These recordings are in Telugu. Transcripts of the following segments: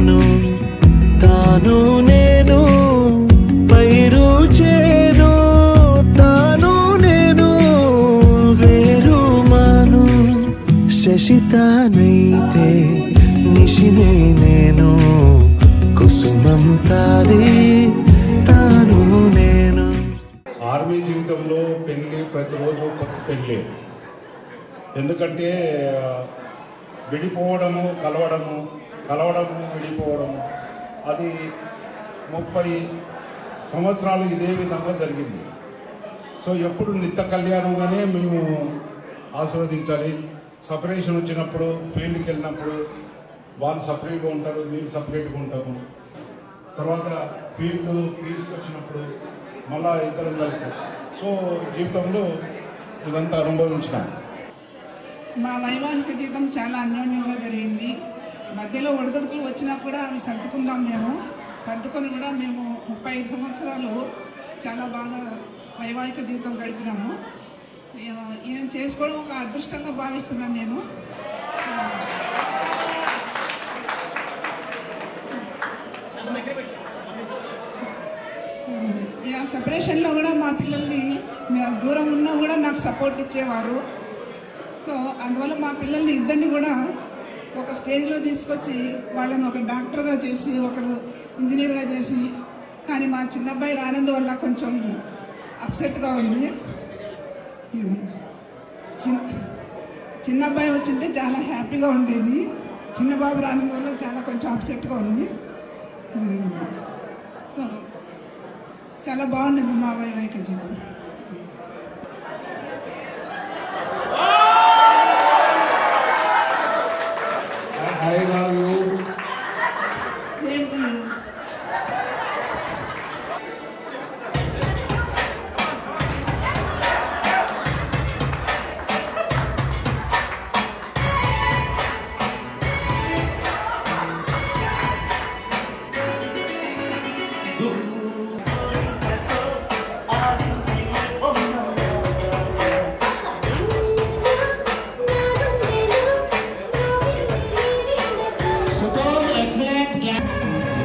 చేశాను తాను నేను పైరు చేను తాను నేను వేరు మాను శశితానైతే నిశినే నేను కుసుమం తావి తాను నేను. ఆర్మీ జీవితంలో పెళ్లి ప్రతిరోజు కొత్త పెళ్ళి. ఎందుకంటే విడిపోవడము కలవడము విడిపోవడము అది 30 సంవత్సరాలు ఇదే విధంగా జరిగింది. సో ఎప్పుడు నిత్య కళ్యాణంగానే మేము ఆశీర్వదించాలి. సపరేషన్ వచ్చినప్పుడు ఫీల్డ్కి వెళ్ళినప్పుడు వాళ్ళు సపరేట్గా ఉంటారు, మేము సపరేట్గా ఉంటాము. తర్వాత ఫీల్డ్ తీసుకొచ్చినప్పుడు మళ్ళా ఇద్దరం కలుపు. సో జీవితంలో ఇదంతా అనుభవించినాం. మా వైవాహిక జీవితం చాలా అన్యోన్యంగా జరిగింది. మధ్యలో ఒడిదుడుకులు వచ్చినా కూడా అవి సర్దుకొని కూడా మేము 35 సంవత్సరాలు చాలా బాగా వైవాహిక జీవితం గడిపినాము. ఈయన చేసుకోవడం ఒక అదృష్టంగా భావిస్తున్నాను నేను. సెపరేషన్లో కూడా మా పిల్లల్ని దూరం ఉన్నా కూడా నాకు సపోర్ట్ ఇచ్చేవారు. సో అందువల్ల మా పిల్లల్ని ఇద్దరిని కూడా ఒక స్టేజ్లో తీసుకొచ్చి వాళ్ళని ఒక డాక్టర్గా చేసి ఒకరు ఇంజనీర్గా చేసి, కానీ మా చిన్నబ్బాయి రానందువల్ల కొంచెం అప్సెట్గా ఉంది. చిన్నబ్బాయి వచ్చింటే చాలా హ్యాపీగా ఉండేది, చిన్నబాబు రానందువల్ల చాలా కొంచెం అప్సెట్గా ఉంది. సో చాలా బాగుండింది మా వైవాహిక జీవితం. I love you. Same to you.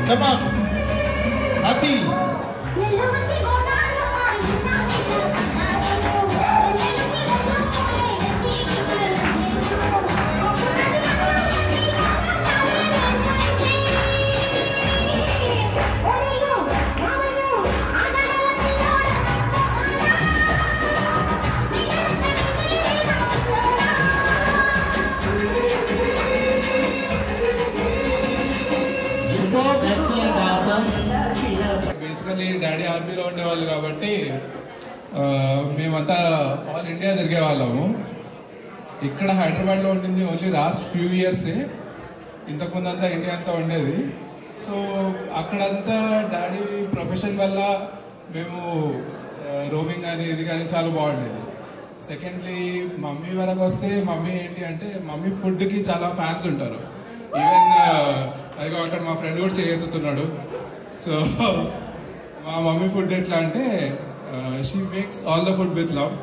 Come on, Ati. Basically daddy ఆర్మీలో ఉండేవాళ్ళు కాబట్టి మేమంతా ఆల్ ఇండియా తిరిగే వాళ్ళము. ఇక్కడ హైదరాబాద్లో ఉండింది ఓన్లీ లాస్ట్ ఫ్యూ ఇయర్సే. ఇంతకుముందు అంతా ఇండియా అంతా ఉండేది. సో అక్కడంతా డాడీ ప్రొఫెషన్ వల్ల మేము రోమింగ్ కానీ ఇది కానీ చాలా బాగుండేది. సెకండ్లీ మమ్మీ వరకు వస్తే మమ్మీ ఏంటి అంటే మమ్మీ ఫుడ్కి చాలా ఫ్యాన్స్ ఉంటారు. ఈవెన్ అదిగో అక్కడ మా ఫ్రెండ్ కూడా చేయెత్తుతున్నాడు. సో మా మమ్మీ ఫుడ్ ఎట్లా అంటే she makes all the food with love.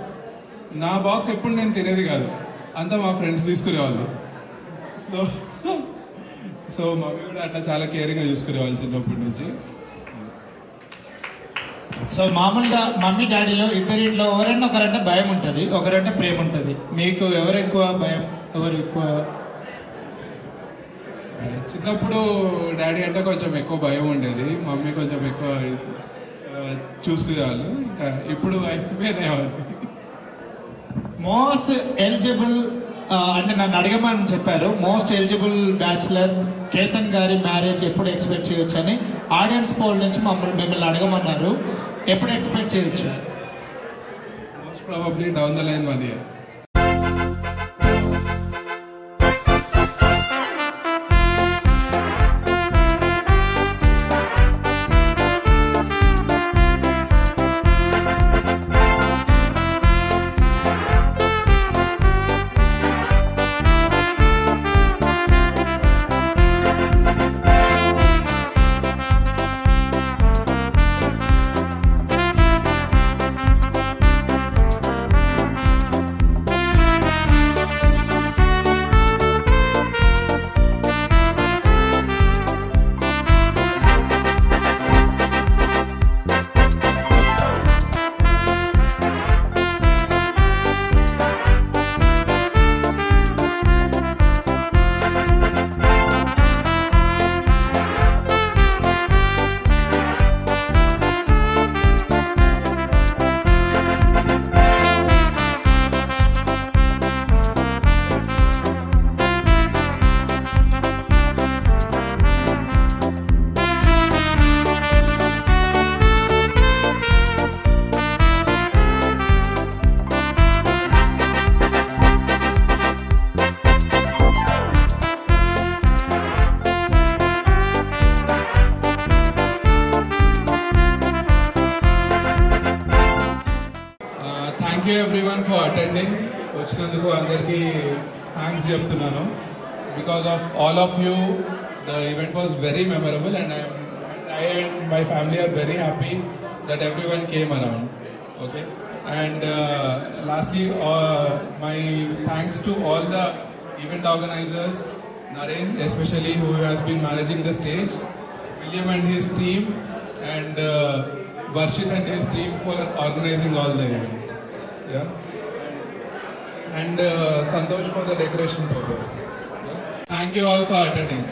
నా బాక్స్ ఎప్పుడు నేను తినేది కాదు, అంతా మా ఫ్రెండ్స్ తీసుకునేవాళ్ళు. సో మమ్మీ కూడా అట్లా చాలా కేరింగ్గా చూసుకునేవాళ్ళు చిన్నప్పటి నుంచి. సో మామూలుగా మమ్మీ డాడీలో ఇద్దరిట్లో ఎవరైనా ఒకరంటే భయం ఉంటుంది, ఒకరంటే ప్రేమ ఉంటుంది. మీకు ఎవరు ఎక్కువ భయం, ఎవరు ఎక్కువ? చిన్నప్పుడు డాడీ అంటే కొంచెం ఎక్కువ భయం ఉండేది, మమ్మీ కొంచెం ఎక్కువ చూసుకునేవాళ్ళు. ఇంకా ఇప్పుడు అయిపోయినాయి. మోస్ట్ ఎలిజిబుల్ అంటే నన్ను అడగమని చెప్పారు. మోస్ట్ ఎలిజిబుల్ బ్యాచులర్ కేతన్ గారి మ్యారేజ్ ఎప్పుడు ఎక్స్పెక్ట్ చేయొచ్చు అని ఆడియన్స్ పోల్ నుంచి మిమ్మల్ని అడగమన్నారు. ఎప్పుడు ఎక్స్పెక్ట్ చేయొచ్చు? Most probably down the line 1 year. you everyone for attending. వచ్చినందుకు అందరికీ థ్యాంక్స్ చెప్తున్నాను. Because of all of you, the event was very memorable, and I and my family are very happy that everyone came around. Okay, and lastly, my thanks to all the event organizers, Naren especially, who has been managing the stage, William and his team, and Varshit and his team for organizing all the event. Yeah, and Santosh for the decoration purpose. Yeah. Thank you all for attending.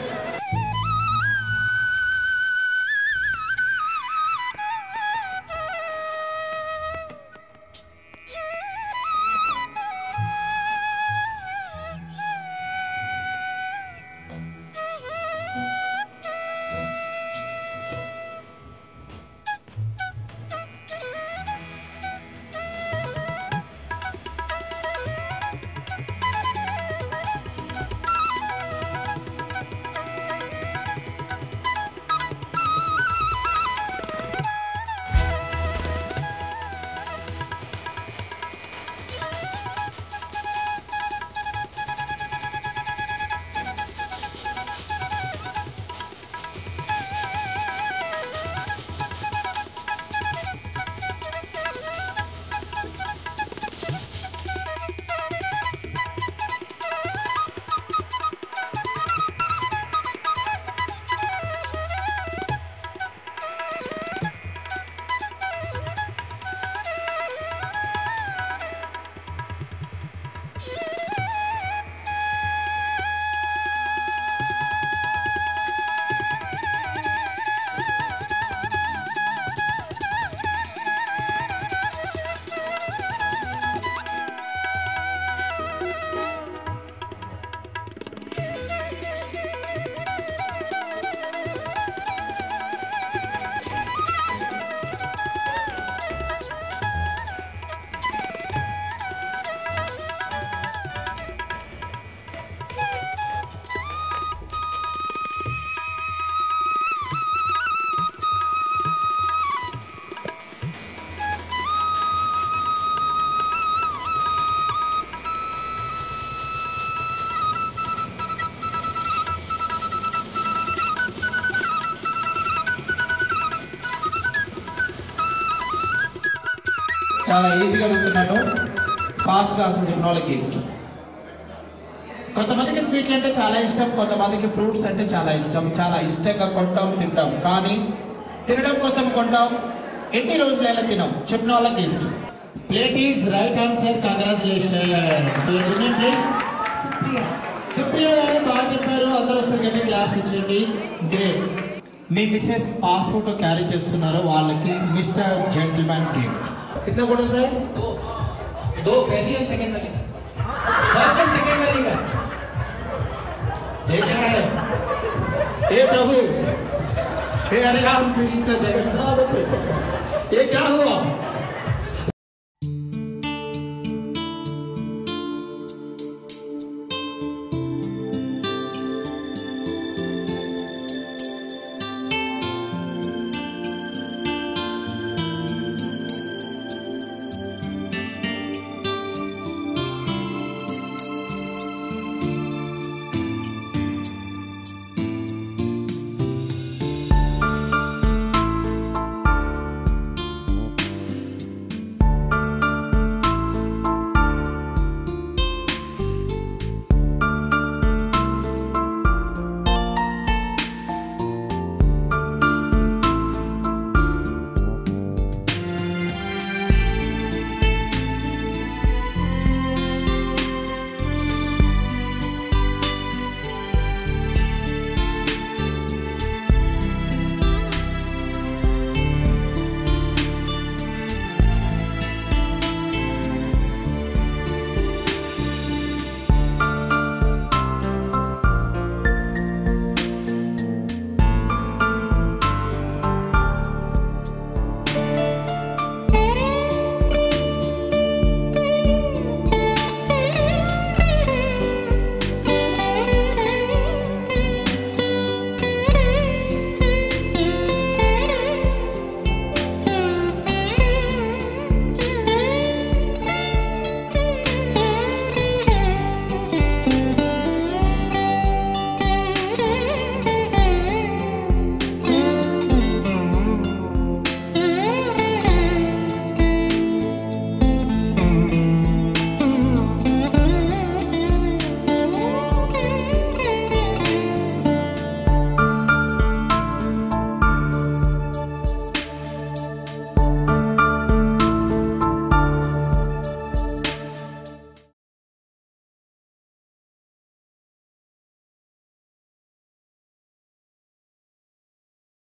చాలా ఈజీగా అడుగుతున్నాను. ఫాస్ట్గా ఆన్సర్ చెప్పిన వాళ్ళకి గిఫ్ట్. కొంతమందికి స్వీట్లు అంటే చాలా ఇష్టం, కొంతమందికి ఫ్రూట్స్ అంటే చాలా ఇష్టం. చాలా ఇష్టంగా కొంటాం, తింటాం. కానీ తినడం కోసం కొంటాం, ఎన్ని రోజులైనా తినాం. చెప్పిన వాళ్ళకి gift. Plate is right answer. Congratulations. Please Supriya గారు బాగా చెప్పారు. అందరూ ఒకసారి గట్టి క్లాప్స్ ఇచ్చేయండి. గ్రేట్. మీ మిస్సెస్ పాస్పోర్ట్ క్యారీ చేస్తున్నారు, వాళ్ళకి మిస్టర్ జెంటిల్మెన్ గిఫ్ట్. कितना फोटो सर? दो पहली और सेकंड वाली, फर्स्ट एंड सेकंड वाली का ये क्या है? हे प्रभु, हे हरे राम कृष्ण जगन्नाथ, ये क्या हुआ?